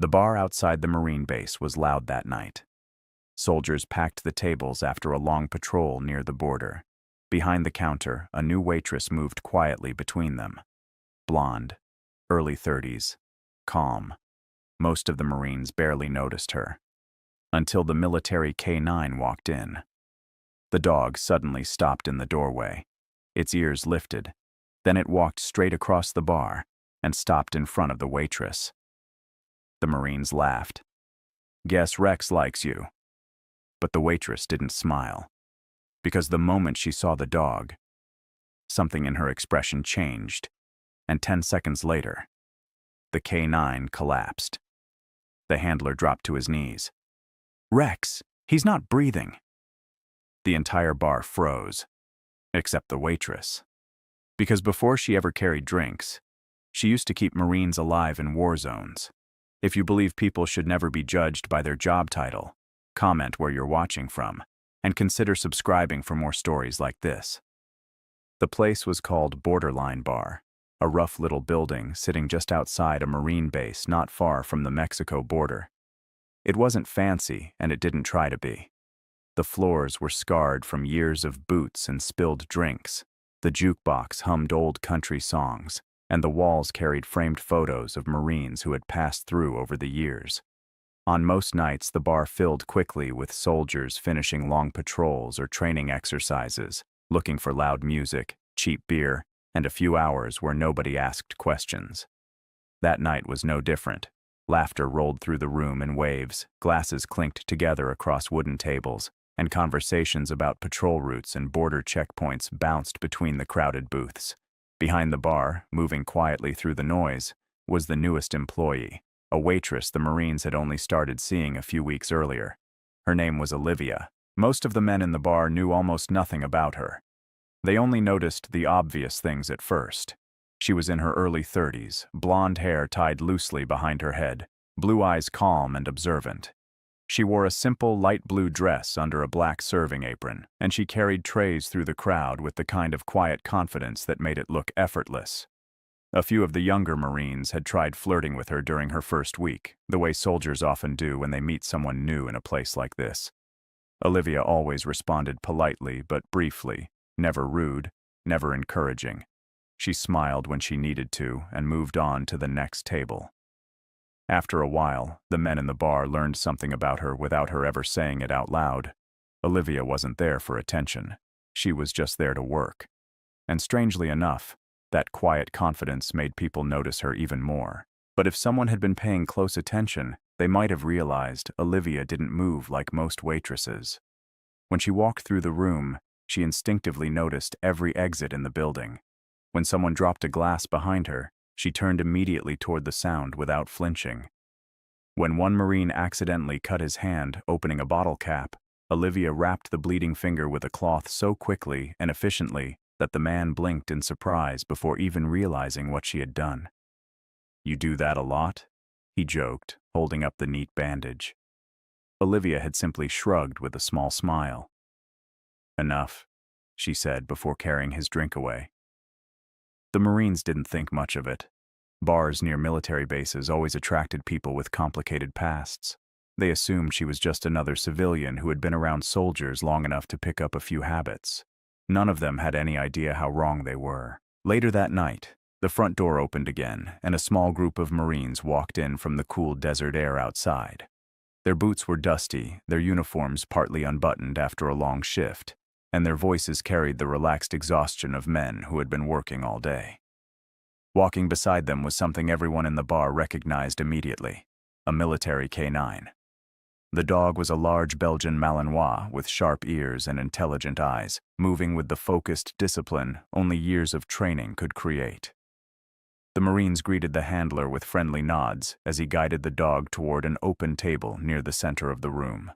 The bar outside the Marine base was loud that night. Soldiers packed the tables after a long patrol near the border. Behind the counter, a new waitress moved quietly between them. Blonde, early 30s, calm. Most of the Marines barely noticed her. Until the military K9 walked in. The dog suddenly stopped in the doorway, its ears lifted. Then it walked straight across the bar and stopped in front of the waitress. The Marines laughed. "Guess Rex likes you." But the waitress didn't smile. Because the moment she saw the dog, something in her expression changed, and 10 seconds later, the K9 collapsed. The handler dropped to his knees. "Rex, he's not breathing." The entire bar froze, except the waitress. Because before she ever carried drinks, she used to keep Marines alive in war zones. If you believe people should never be judged by their job title, comment where you're watching from, and consider subscribing for more stories like this. The place was called Borderline Bar, a rough little building sitting just outside a Marine base not far from the Mexico border. It wasn't fancy, and it didn't try to be. The floors were scarred from years of boots and spilled drinks. The jukebox hummed old country songs, and the walls carried framed photos of Marines who had passed through over the years. On most nights, the bar filled quickly with soldiers finishing long patrols or training exercises, looking for loud music, cheap beer, and a few hours where nobody asked questions. That night was no different. Laughter rolled through the room in waves, glasses clinked together across wooden tables, and conversations about patrol routes and border checkpoints bounced between the crowded booths. Behind the bar, moving quietly through the noise, was the newest employee, a waitress the Marines had only started seeing a few weeks earlier. Her name was Olivia. Most of the men in the bar knew almost nothing about her. They only noticed the obvious things at first. She was in her early 30s, blonde hair tied loosely behind her head, blue eyes calm and observant. She wore a simple light blue dress under a black serving apron, and she carried trays through the crowd with the kind of quiet confidence that made it look effortless. A few of the younger Marines had tried flirting with her during her first week, the way soldiers often do when they meet someone new in a place like this. Olivia always responded politely but briefly, never rude, never encouraging. She smiled when she needed to and moved on to the next table. After a while, the men in the bar learned something about her without her ever saying it out loud. Olivia wasn't there for attention. She was just there to work. And strangely enough, that quiet confidence made people notice her even more. But if someone had been paying close attention, they might have realized Olivia didn't move like most waitresses. When she walked through the room, she instinctively noticed every exit in the building. When someone dropped a glass behind her, she turned immediately toward the sound without flinching. When one Marine accidentally cut his hand opening a bottle cap, Olivia wrapped the bleeding finger with a cloth so quickly and efficiently that the man blinked in surprise before even realizing what she had done. "You do that a lot?" he joked, holding up the neat bandage. Olivia had simply shrugged with a small smile. "Enough," she said before carrying his drink away. The Marines didn't think much of it. Bars near military bases always attracted people with complicated pasts. They assumed she was just another civilian who had been around soldiers long enough to pick up a few habits. None of them had any idea how wrong they were. Later that night, the front door opened again, and a small group of Marines walked in from the cool desert air outside. Their boots were dusty, their uniforms partly unbuttoned after a long shift, and their voices carried the relaxed exhaustion of men who had been working all day. Walking beside them was something everyone in the bar recognized immediately: a military K9. The dog was a large Belgian Malinois with sharp ears and intelligent eyes, moving with the focused discipline only years of training could create. The Marines greeted the handler with friendly nods as he guided the dog toward an open table near the center of the room.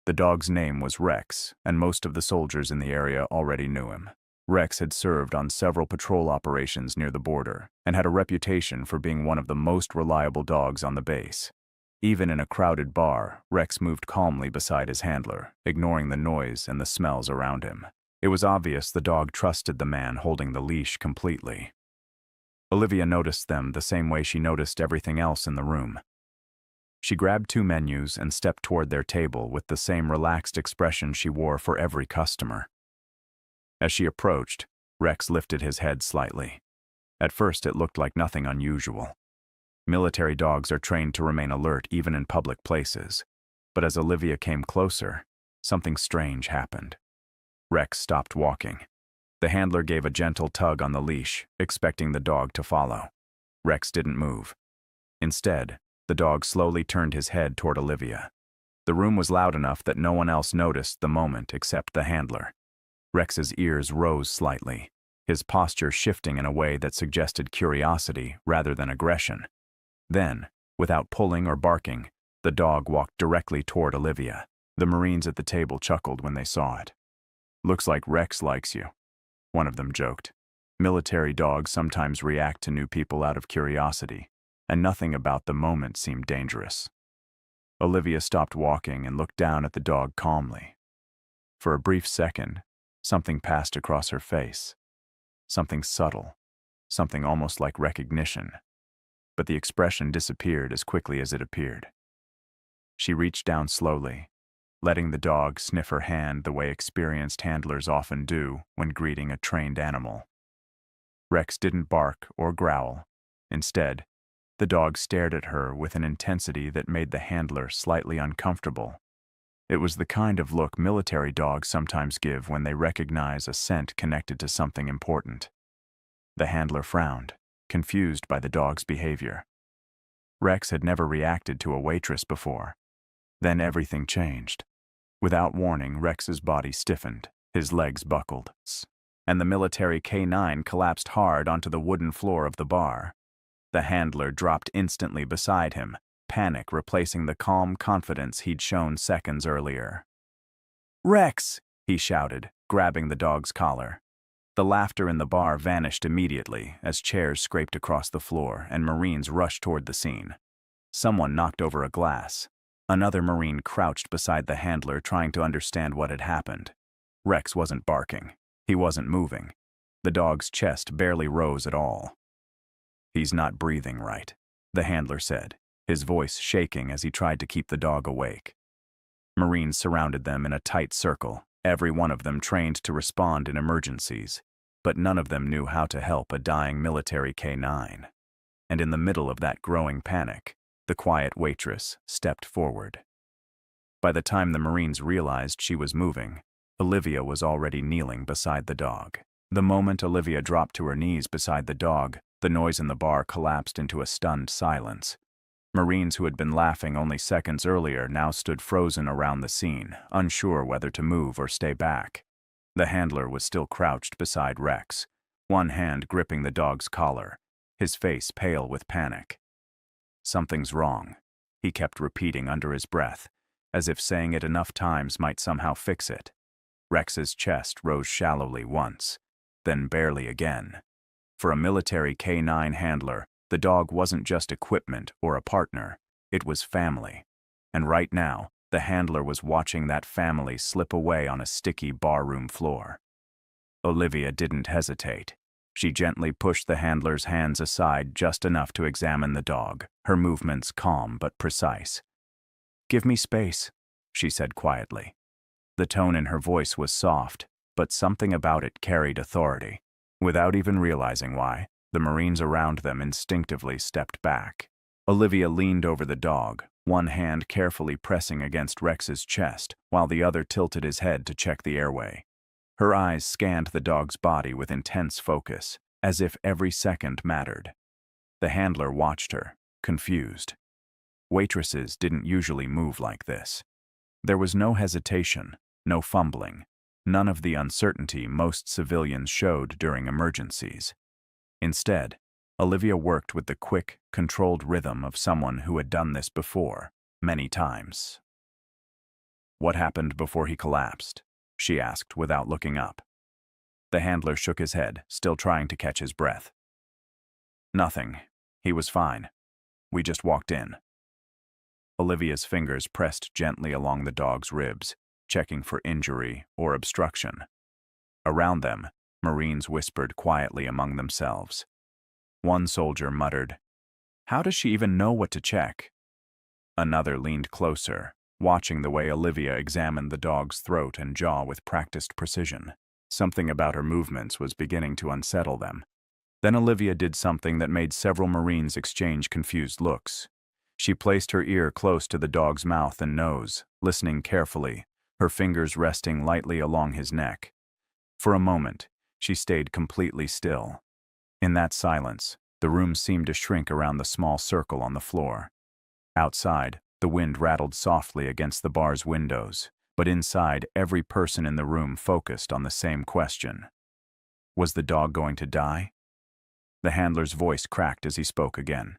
The dog's name was Rex, and most of the soldiers in the area already knew him. Rex had served on several patrol operations near the border and had a reputation for being one of the most reliable dogs on the base. Even in a crowded bar, Rex moved calmly beside his handler, ignoring the noise and the smells around him. It was obvious the dog trusted the man holding the leash completely. Olivia noticed them the same way she noticed everything else in the room. She grabbed 2 menus and stepped toward their table with the same relaxed expression she wore for every customer. As she approached, Rex lifted his head slightly. At first it looked like nothing unusual. Military dogs are trained to remain alert even in public places. But as Olivia came closer, something strange happened. Rex stopped walking. The handler gave a gentle tug on the leash, expecting the dog to follow. Rex didn't move. Instead, the dog slowly turned his head toward Olivia. The room was loud enough that no one else noticed the moment except the handler. Rex's ears rose slightly, his posture shifting in a way that suggested curiosity rather than aggression. Then, without pulling or barking, the dog walked directly toward Olivia. The Marines at the table chuckled when they saw it. "Looks like Rex likes you," one of them joked. Military dogs sometimes react to new people out of curiosity, and nothing about the moment seemed dangerous. Olivia stopped walking and looked down at the dog calmly. For a brief second, something passed across her face. Something subtle, something almost like recognition. But the expression disappeared as quickly as it appeared. She reached down slowly, letting the dog sniff her hand the way experienced handlers often do when greeting a trained animal. Rex didn't bark or growl. Instead, the dog stared at her with an intensity that made the handler slightly uncomfortable. It was the kind of look military dogs sometimes give when they recognize a scent connected to something important. The handler frowned, confused by the dog's behavior. Rex had never reacted to a waitress before. Then everything changed. Without warning, Rex's body stiffened, his legs buckled, and the military K9 collapsed hard onto the wooden floor of the bar. The handler dropped instantly beside him, panic replacing the calm confidence he'd shown seconds earlier. "Rex!" he shouted, grabbing the dog's collar. The laughter in the bar vanished immediately as chairs scraped across the floor and Marines rushed toward the scene. Someone knocked over a glass. Another Marine crouched beside the handler trying to understand what had happened. Rex wasn't barking. He wasn't moving. The dog's chest barely rose at all. "He's not breathing right," the handler said, his voice shaking as he tried to keep the dog awake. Marines surrounded them in a tight circle, every one of them trained to respond in emergencies, but none of them knew how to help a dying military K9. And in the middle of that growing panic, the quiet waitress stepped forward. By the time the Marines realized she was moving, Olivia was already kneeling beside the dog. The moment Olivia dropped to her knees beside the dog, the noise in the bar collapsed into a stunned silence. Marines who had been laughing only seconds earlier now stood frozen around the scene, unsure whether to move or stay back. The handler was still crouched beside Rex, one hand gripping the dog's collar, his face pale with panic. "Something's wrong," he kept repeating under his breath, as if saying it enough times might somehow fix it. Rex's chest rose shallowly once, then barely again. For a military K9 handler, the dog wasn't just equipment or a partner, it was family. And right now, the handler was watching that family slip away on a sticky barroom floor. Olivia didn't hesitate. She gently pushed the handler's hands aside just enough to examine the dog, her movements calm but precise. "Give me space," she said quietly. The tone in her voice was soft, but something about it carried authority. Without even realizing why, the Marines around them instinctively stepped back. Olivia leaned over the dog, one hand carefully pressing against Rex's chest, while the other tilted his head to check the airway. Her eyes scanned the dog's body with intense focus, as if every second mattered. The handler watched her, confused. Waitresses didn't usually move like this. There was no hesitation, no fumbling, none of the uncertainty most civilians showed during emergencies. Instead, Olivia worked with the quick, controlled rhythm of someone who had done this before, many times. "What happened before he collapsed?" she asked without looking up. The handler shook his head, still trying to catch his breath. "Nothing. He was fine. We just walked in." Olivia's fingers pressed gently along the dog's ribs, checking for injury or obstruction. Around them, Marines whispered quietly among themselves. One soldier muttered, "How does she even know what to check?" Another leaned closer, watching the way Olivia examined the dog's throat and jaw with practiced precision. Something about her movements was beginning to unsettle them. Then Olivia did something that made several Marines exchange confused looks. She placed her ear close to the dog's mouth and nose, listening carefully, her fingers resting lightly along his neck. For a moment, she stayed completely still. In that silence, the room seemed to shrink around the small circle on the floor. Outside, the wind rattled softly against the bar's windows, but inside, every person in the room focused on the same question. Was the dog going to die? The handler's voice cracked as he spoke again.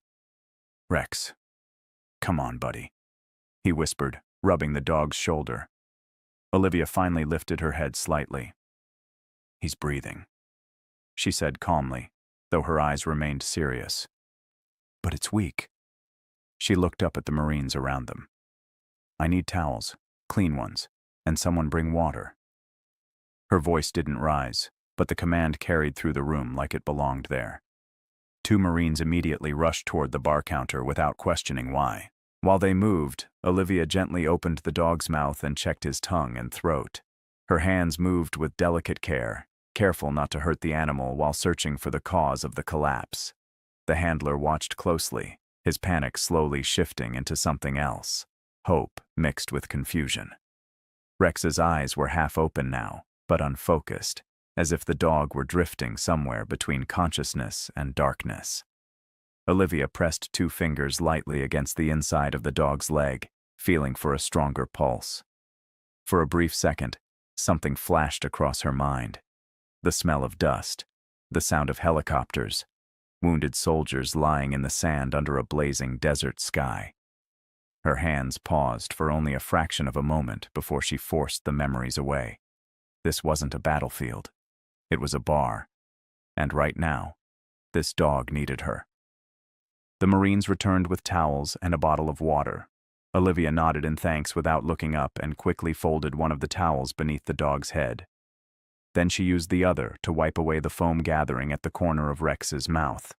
"Rex, come on, buddy," he whispered, rubbing the dog's shoulder. Olivia finally lifted her head slightly. "He's breathing," she said calmly, though her eyes remained serious. "But it's weak." She looked up at the Marines around them. "I need towels, clean ones, and someone bring water." Her voice didn't rise, but the command carried through the room like it belonged there. 2 Marines immediately rushed toward the bar counter without questioning why. While they moved, Olivia gently opened the dog's mouth and checked his tongue and throat. Her hands moved with delicate care, careful not to hurt the animal while searching for the cause of the collapse. The handler watched closely, his panic slowly shifting into something else, hope mixed with confusion. Rex's eyes were half open now, but unfocused, as if the dog were drifting somewhere between consciousness and darkness. Olivia pressed 2 fingers lightly against the inside of the dog's leg, feeling for a stronger pulse. For a brief second, something flashed across her mind. The smell of dust, the sound of helicopters, wounded soldiers lying in the sand under a blazing desert sky. Her hands paused for only a fraction of a moment before she forced the memories away. This wasn't a battlefield. It was a bar. And right now, this dog needed her. The Marines returned with towels and a bottle of water. Olivia nodded in thanks without looking up and quickly folded one of the towels beneath the dog's head. Then she used the other to wipe away the foam gathering at the corner of Rex's mouth.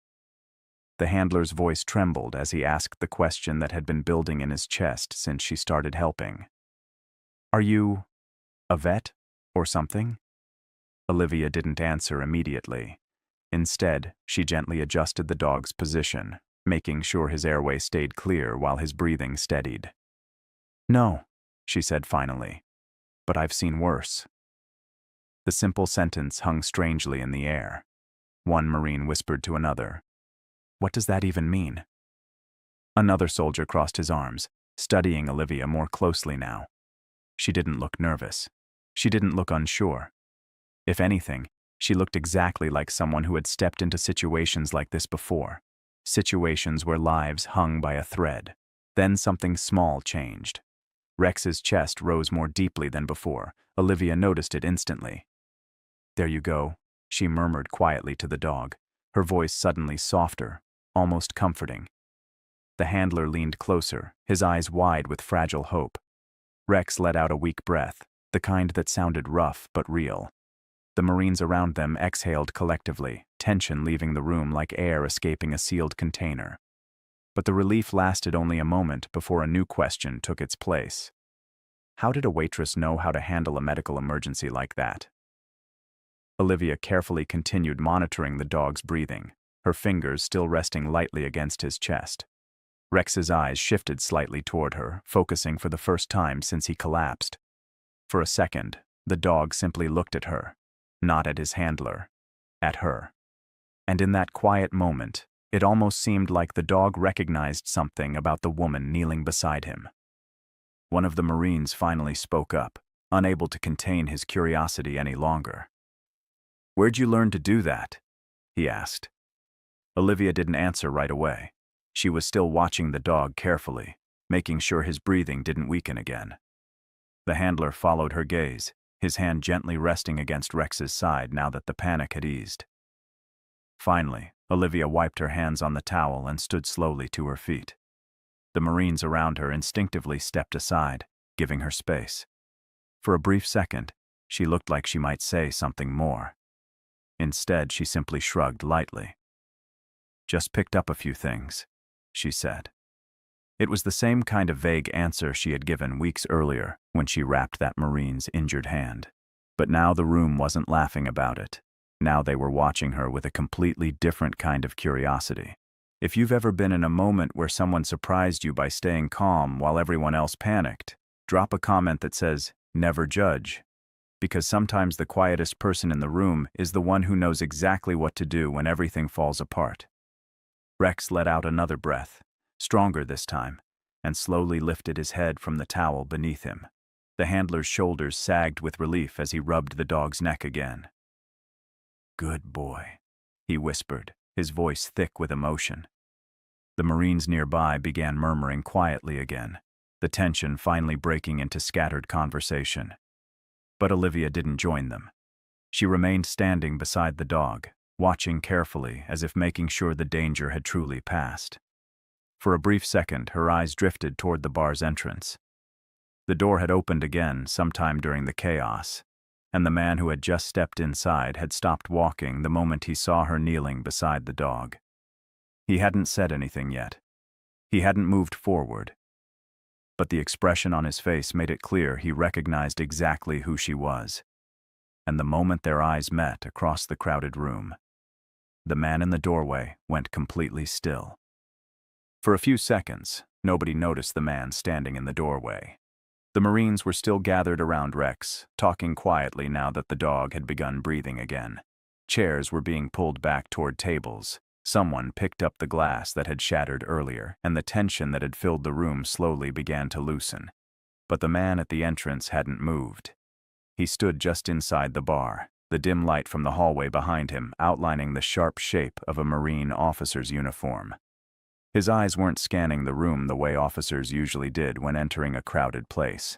The handler's voice trembled as he asked the question that had been building in his chest since she started helping. "Are you a vet or something?" Olivia didn't answer immediately. Instead, she gently adjusted the dog's position, making sure his airway stayed clear while his breathing steadied. "No," she said finally, "but I've seen worse." The simple sentence hung strangely in the air. One Marine whispered to another, "What does that even mean?" Another soldier crossed his arms, studying Olivia more closely now. She didn't look nervous. She didn't look unsure. If anything, she looked exactly like someone who had stepped into situations like this before. Situations where lives hung by a thread. Then something small changed. Rex's chest rose more deeply than before. Olivia noticed it instantly. "There you go," she murmured quietly to the dog, her voice suddenly softer, almost comforting. The handler leaned closer, his eyes wide with fragile hope. Rex let out a weak breath, the kind that sounded rough but real. The Marines around them exhaled collectively, tension leaving the room like air escaping a sealed container. But the relief lasted only a moment before a new question took its place. How did a waitress know how to handle a medical emergency like that? Olivia carefully continued monitoring the dog's breathing, her fingers still resting lightly against his chest. Rex's eyes shifted slightly toward her, focusing for the first time since he collapsed. For a second, the dog simply looked at her, not at his handler, at her. And in that quiet moment, it almost seemed like the dog recognized something about the woman kneeling beside him. One of the Marines finally spoke up, unable to contain his curiosity any longer. "Where'd you learn to do that?" he asked. Olivia didn't answer right away. She was still watching the dog carefully, making sure his breathing didn't weaken again. The handler followed her gaze, his hand gently resting against Rex's side now that the panic had eased. Finally, Olivia wiped her hands on the towel and stood slowly to her feet. The Marines around her instinctively stepped aside, giving her space. For a brief second, she looked like she might say something more. Instead, she simply shrugged lightly. "Just picked up a few things," she said. It was the same kind of vague answer she had given weeks earlier when she wrapped that Marine's injured hand. But now the room wasn't laughing about it. Now they were watching her with a completely different kind of curiosity. If you've ever been in a moment where someone surprised you by staying calm while everyone else panicked, drop a comment that says, "Never judge." Because sometimes the quietest person in the room is the one who knows exactly what to do when everything falls apart. Rex let out another breath, stronger this time, and slowly lifted his head from the towel beneath him. The handler's shoulders sagged with relief as he rubbed the dog's neck again. "Good boy," he whispered, his voice thick with emotion. The Marines nearby began murmuring quietly again, the tension finally breaking into scattered conversation. But Olivia didn't join them. She remained standing beside the dog, watching carefully as if making sure the danger had truly passed. For a brief second, her eyes drifted toward the bar's entrance. The door had opened again sometime during the chaos, and the man who had just stepped inside had stopped walking the moment he saw her kneeling beside the dog. He hadn't said anything yet. He hadn't moved forward. But the expression on his face made it clear he recognized exactly who she was. And the moment their eyes met across the crowded room, the man in the doorway went completely still. For a few seconds, nobody noticed the man standing in the doorway. The Marines were still gathered around Rex, talking quietly now that the dog had begun breathing again. Chairs were being pulled back toward tables. Someone picked up the glass that had shattered earlier, and the tension that had filled the room slowly began to loosen. But the man at the entrance hadn't moved. He stood just inside the bar, the dim light from the hallway behind him outlining the sharp shape of a Marine officer's uniform. His eyes weren't scanning the room the way officers usually did when entering a crowded place.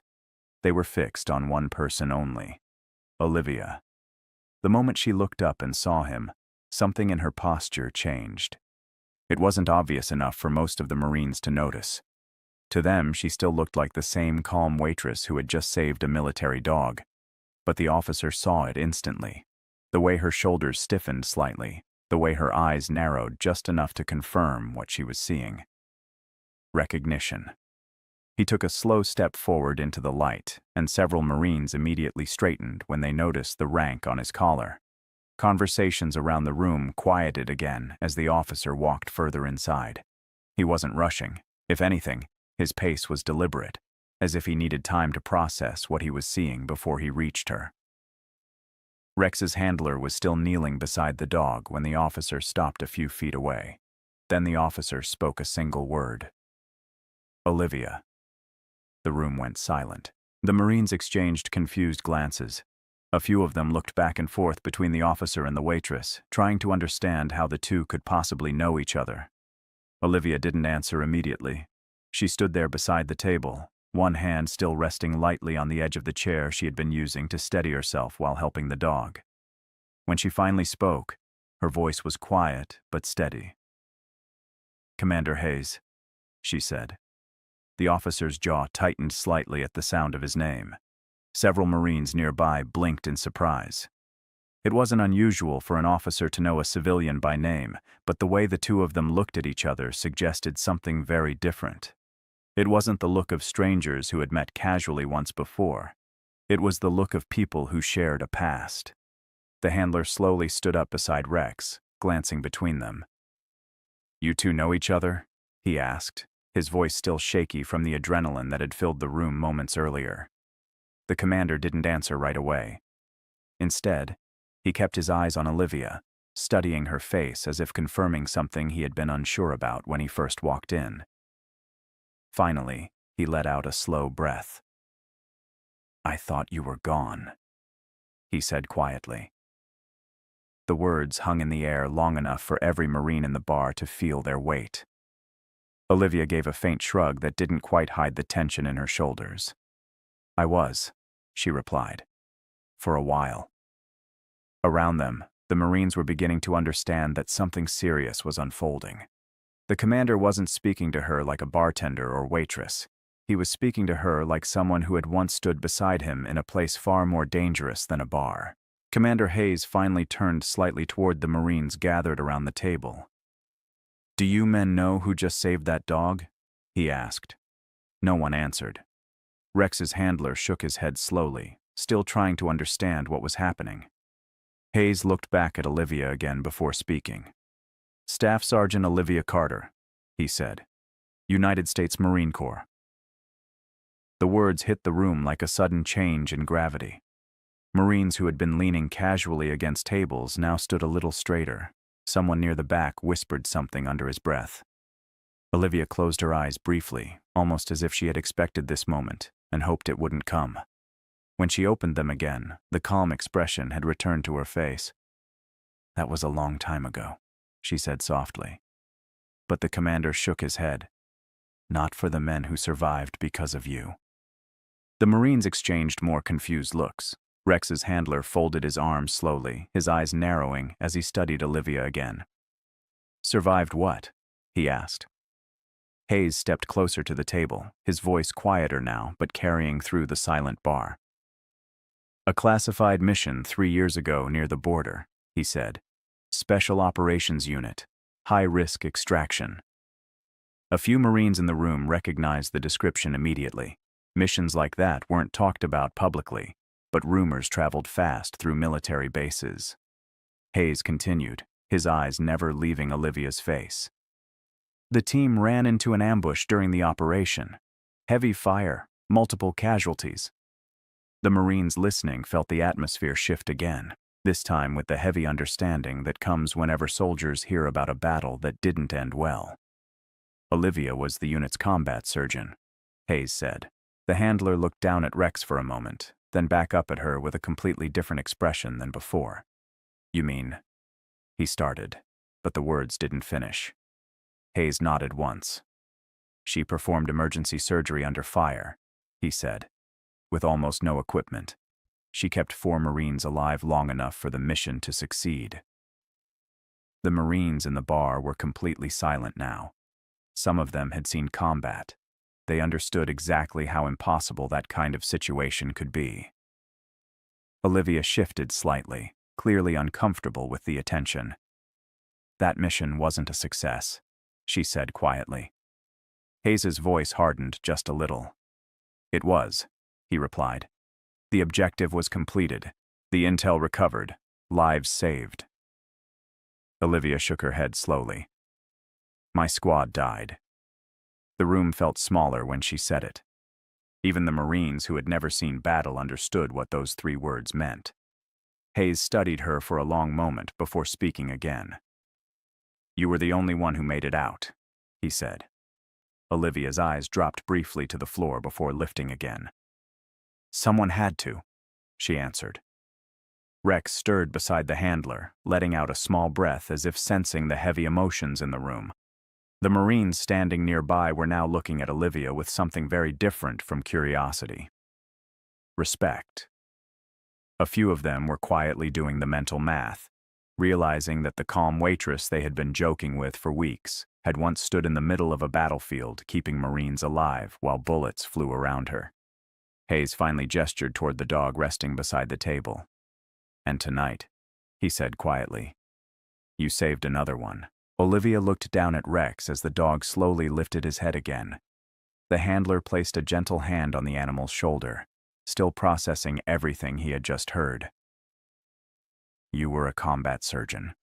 They were fixed on one person only, Olivia. The moment she looked up and saw him, something in her posture changed. It wasn't obvious enough for most of the Marines to notice. To them, she still looked like the same calm waitress who had just saved a military dog. But the officer saw it instantly. The way her shoulders stiffened slightly, the way her eyes narrowed just enough to confirm what she was seeing. Recognition. He took a slow step forward into the light, and several Marines immediately straightened when they noticed the rank on his collar. Conversations around the room quieted again as the officer walked further inside. He wasn't rushing. If anything, his pace was deliberate, as if he needed time to process what he was seeing before he reached her. Rex's handler was still kneeling beside the dog when the officer stopped a few feet away. Then the officer spoke a single word. "Olivia." The room went silent. The Marines exchanged confused glances. A few of them looked back and forth between the officer and the waitress, trying to understand how the two could possibly know each other. Olivia didn't answer immediately. She stood there beside the table, one hand still resting lightly on the edge of the chair she had been using to steady herself while helping the dog. When she finally spoke, her voice was quiet but steady. "Commander Hayes," she said. The officer's jaw tightened slightly at the sound of his name. Several Marines nearby blinked in surprise. It wasn't unusual for an officer to know a civilian by name, but the way the two of them looked at each other suggested something very different. It wasn't the look of strangers who had met casually once before. It was the look of people who shared a past. The handler slowly stood up beside Rex, glancing between them. "You two know each other?" he asked, his voice still shaky from the adrenaline that had filled the room moments earlier. The commander didn't answer right away. Instead, he kept his eyes on Olivia, studying her face as if confirming something he had been unsure about when he first walked in. Finally, he let out a slow breath. "I thought you were gone," he said quietly. The words hung in the air long enough for every Marine in the bar to feel their weight. Olivia gave a faint shrug that didn't quite hide the tension in her shoulders. "I was," she replied. "For a while." Around them, the Marines were beginning to understand that something serious was unfolding. The commander wasn't speaking to her like a bartender or waitress. He was speaking to her like someone who had once stood beside him in a place far more dangerous than a bar. Commander Hayes finally turned slightly toward the Marines gathered around the table. "Do you men know who just saved that dog?" he asked. No one answered. Rex's handler shook his head slowly, still trying to understand what was happening. Hayes looked back at Olivia again before speaking. Staff Sergeant Olivia Carter, he said. United States Marine Corps. The words hit the room like a sudden change in gravity. Marines who had been leaning casually against tables now stood a little straighter. Someone near the back whispered something under his breath. Olivia closed her eyes briefly, almost as if she had expected this moment and hoped it wouldn't come. When she opened them again, the calm expression had returned to her face. That was a long time ago, she said softly. But the commander shook his head. Not for the men who survived because of you. The Marines exchanged more confused looks. Rex's handler folded his arms slowly, his eyes narrowing as he studied Olivia again. Survived what? He asked. Hayes stepped closer to the table, his voice quieter now but carrying through the silent bar. A classified mission 3 years ago near the border, he said. Special Operations Unit. High-risk extraction. A few Marines in the room recognized the description immediately. Missions like that weren't talked about publicly, but rumors traveled fast through military bases. Hayes continued, his eyes never leaving Olivia's face. The team ran into an ambush during the operation. Heavy fire, multiple casualties. The Marines listening felt the atmosphere shift again, this time with the heavy understanding that comes whenever soldiers hear about a battle that didn't end well. Olivia was the unit's combat surgeon, Hayes said. The handler looked down at Rex for a moment, then back up at her with a completely different expression than before. You mean? He started, but the words didn't finish. Hayes nodded once. She performed emergency surgery under fire, he said. With almost no equipment, she kept 4 Marines alive long enough for the mission to succeed. The Marines in the bar were completely silent now. Some of them had seen combat. They understood exactly how impossible that kind of situation could be. Olivia shifted slightly, clearly uncomfortable with the attention. That mission wasn't a success, she said quietly. Hayes's voice hardened just a little. It was, he replied. The objective was completed, the intel recovered, lives saved. Olivia shook her head slowly. My squad died. The room felt smaller when she said it. Even the Marines who had never seen battle understood what those 3 words meant. Hayes studied her for a long moment before speaking again. You were the only one who made it out, he said. Olivia's eyes dropped briefly to the floor before lifting again. Someone had to, she answered. Rex stirred beside the handler, letting out a small breath as if sensing the heavy emotions in the room. The Marines standing nearby were now looking at Olivia with something very different from curiosity. Respect. A few of them were quietly doing the mental math, realizing that the calm waitress they had been joking with for weeks had once stood in the middle of a battlefield keeping Marines alive while bullets flew around her. Hayes finally gestured toward the dog resting beside the table. And tonight, he said quietly, you saved another one. Olivia looked down at Rex as the dog slowly lifted his head again. The handler placed a gentle hand on the animal's shoulder, still processing everything he had just heard. You were a combat surgeon,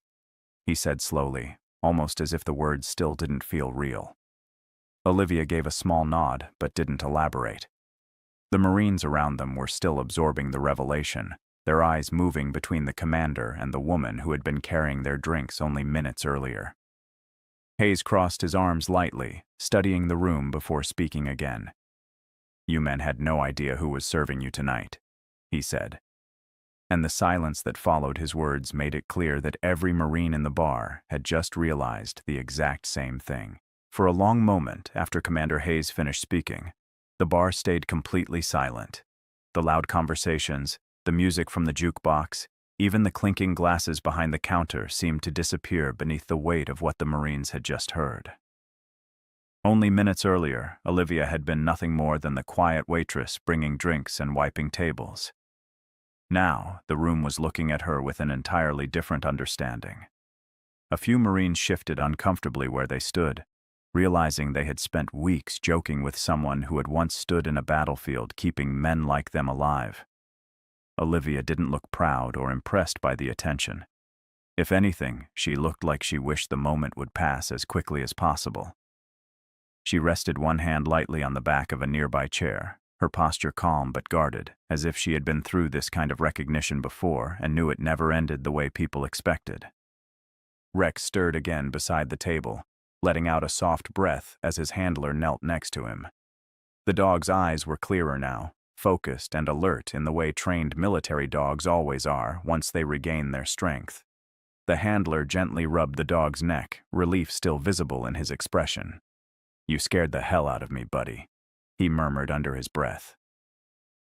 he said slowly, almost as if the words still didn't feel real. Olivia gave a small nod, but didn't elaborate. The Marines around them were still absorbing the revelation, their eyes moving between the commander and the woman who had been carrying their drinks only minutes earlier. Hayes crossed his arms lightly, studying the room before speaking again. You men had no idea who was serving you tonight, he said. And the silence that followed his words made it clear that every Marine in the bar had just realized the exact same thing. For a long moment after Commander Hayes finished speaking, the bar stayed completely silent. The loud conversations, the music from the jukebox, even the clinking glasses behind the counter seemed to disappear beneath the weight of what the Marines had just heard. Only minutes earlier, Olivia had been nothing more than the quiet waitress bringing drinks and wiping tables. Now, the room was looking at her with an entirely different understanding. A few Marines shifted uncomfortably where they stood, realizing they had spent weeks joking with someone who had once stood in a battlefield keeping men like them alive. Olivia didn't look proud or impressed by the attention. If anything, she looked like she wished the moment would pass as quickly as possible. She rested one hand lightly on the back of a nearby chair, her posture calm but guarded, as if she had been through this kind of recognition before and knew it never ended the way people expected. Rex stirred again beside the table, letting out a soft breath as his handler knelt next to him. The dog's eyes were clearer now, focused and alert in the way trained military dogs always are once they regain their strength. The handler gently rubbed the dog's neck, relief still visible in his expression. "You scared the hell out of me, buddy," he murmured under his breath.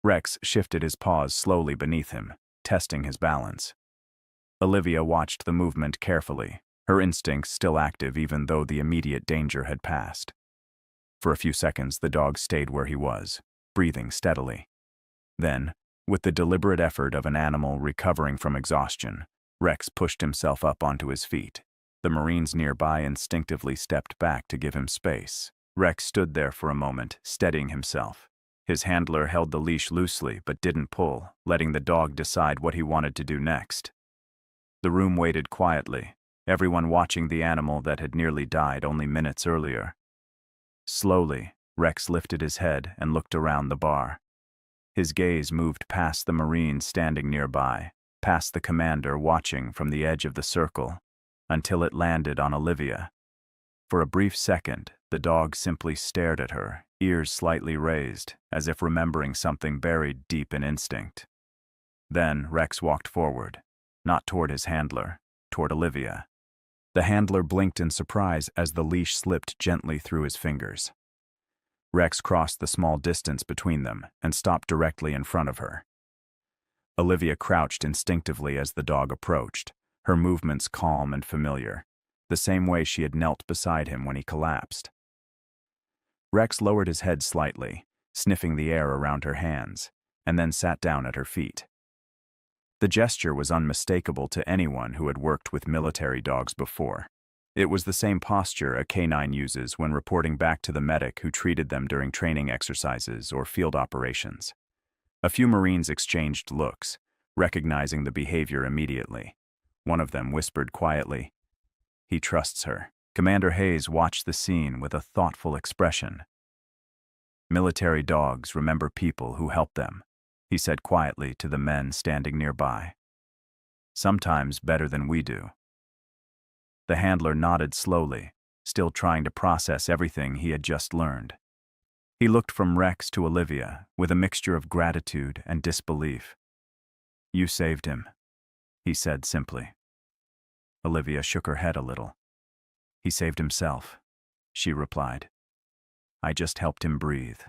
Rex shifted his paws slowly beneath him, testing his balance. Olivia watched the movement carefully, her instincts still active even though the immediate danger had passed. For a few seconds, the dog stayed where he was, breathing steadily. Then, with the deliberate effort of an animal recovering from exhaustion, Rex pushed himself up onto his feet. The Marines nearby instinctively stepped back to give him space. Rex stood there for a moment, steadying himself. His handler held the leash loosely but didn't pull, letting the dog decide what he wanted to do next. The room waited quietly, everyone watching the animal that had nearly died only minutes earlier. Slowly, Rex lifted his head and looked around the bar. His gaze moved past the Marines standing nearby, past the commander watching from the edge of the circle, until it landed on Olivia. For a brief second, the dog simply stared at her, ears slightly raised, as if remembering something buried deep in instinct. Then Rex walked forward, not toward his handler, toward Olivia. The handler blinked in surprise as the leash slipped gently through his fingers. Rex crossed the small distance between them and stopped directly in front of her. Olivia crouched instinctively as the dog approached, her movements calm and familiar, the same way she had knelt beside him when he collapsed. Rex lowered his head slightly, sniffing the air around her hands, and then sat down at her feet. The gesture was unmistakable to anyone who had worked with military dogs before. It was the same posture a canine uses when reporting back to the medic who treated them during training exercises or field operations. A few Marines exchanged looks, recognizing the behavior immediately. One of them whispered quietly, "He trusts her." Commander Hayes watched the scene with a thoughtful expression. "Military dogs remember people who help them," he said quietly to the men standing nearby. "Sometimes better than we do." The handler nodded slowly, still trying to process everything he had just learned. He looked from Rex to Olivia with a mixture of gratitude and disbelief. "You saved him," he said simply. Olivia shook her head a little. "He saved himself," she replied. "I just helped him breathe."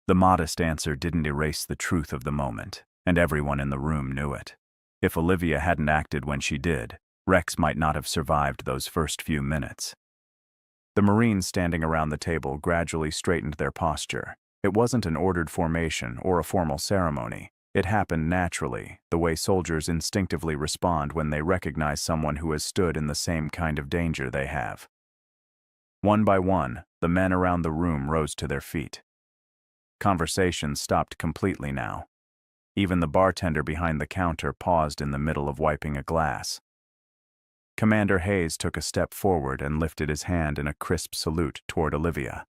The modest answer didn't erase the truth of the moment, and everyone in the room knew it. If Olivia hadn't acted when she did, Rex might not have survived those first few minutes. The Marines standing around the table gradually straightened their posture. It wasn't an ordered formation or a formal ceremony. It happened naturally, the way soldiers instinctively respond when they recognize someone who has stood in the same kind of danger they have. One by one, the men around the room rose to their feet. Conversation stopped completely now. Even the bartender behind the counter paused in the middle of wiping a glass. Commander Hayes took a step forward and lifted his hand in a crisp salute toward Olivia.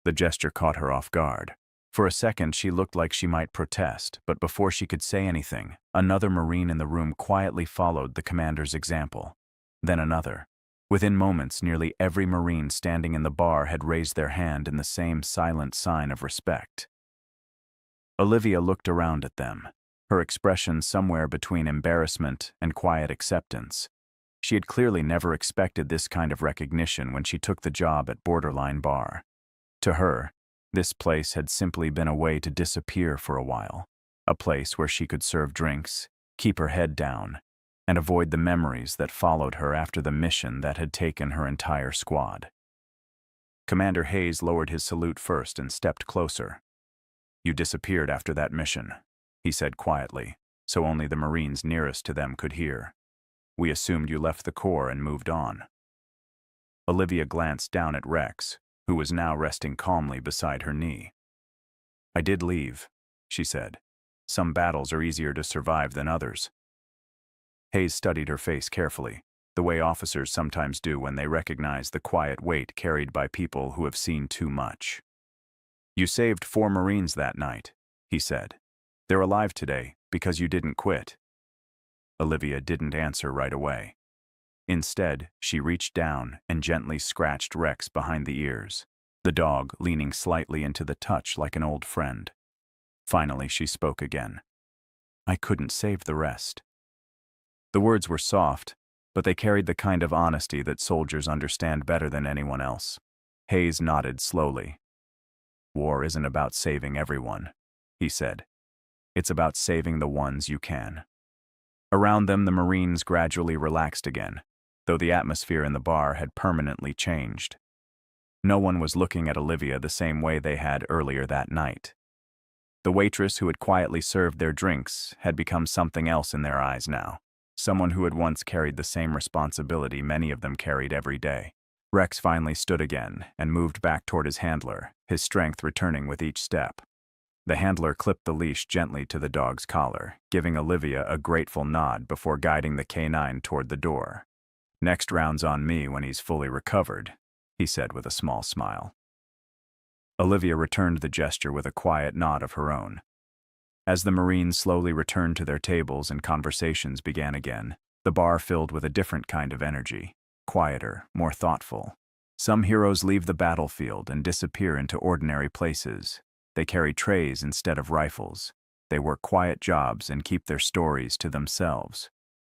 The gesture caught her off guard. For a second, she looked like she might protest, but before she could say anything, another Marine in the room quietly followed the commander's example. Then another. Within moments, nearly every Marine standing in the bar had raised their hand in the same silent sign of respect. Olivia looked around at them, her expression somewhere between embarrassment and quiet acceptance. She had clearly never expected this kind of recognition when she took the job at Borderline Bar. To her, this place had simply been a way to disappear for a while, a place where she could serve drinks, keep her head down, and avoid the memories that followed her after the mission that had taken her entire squad. Commander Hayes lowered his salute first and stepped closer. "You disappeared after that mission," he said quietly, so only the Marines nearest to them could hear. "We assumed you left the Corps and moved on." Olivia glanced down at Rex, who was now resting calmly beside her knee. "I did leave," she said. "Some battles are easier to survive than others." Hayes studied her face carefully, the way officers sometimes do when they recognize the quiet weight carried by people who have seen too much. "You saved 4 Marines that night," he said. "They're alive today because you didn't quit." Olivia didn't answer right away. Instead, she reached down and gently scratched Rex behind the ears, the dog leaning slightly into the touch like an old friend. Finally, she spoke again. "I couldn't save the rest." The words were soft, but they carried the kind of honesty that soldiers understand better than anyone else. Hayes nodded slowly. "War isn't about saving everyone," he said. "It's about saving the ones you can." Around them, the Marines gradually relaxed again, though the atmosphere in the bar had permanently changed. No one was looking at Olivia the same way they had earlier that night. The waitress who had quietly served their drinks had become something else in their eyes now, someone who had once carried the same responsibility many of them carried every day. Rex finally stood again and moved back toward his handler, his strength returning with each step. The handler clipped the leash gently to the dog's collar, giving Olivia a grateful nod before guiding the canine toward the door. "Next round's on me when he's fully recovered," he said with a small smile. Olivia returned the gesture with a quiet nod of her own. As the Marines slowly returned to their tables and conversations began again, the bar filled with a different kind of energy, quieter, more thoughtful. Some heroes leave the battlefield and disappear into ordinary places. They carry trays instead of rifles. They work quiet jobs and keep their stories to themselves.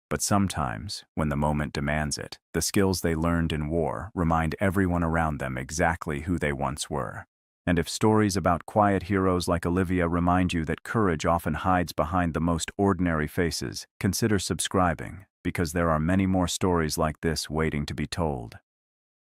But sometimes, when the moment demands it, the skills they learned in war remind everyone around them exactly who they once were. And if stories about quiet heroes like Olivia remind you that courage often hides behind the most ordinary faces, consider subscribing, because there are many more stories like this waiting to be told.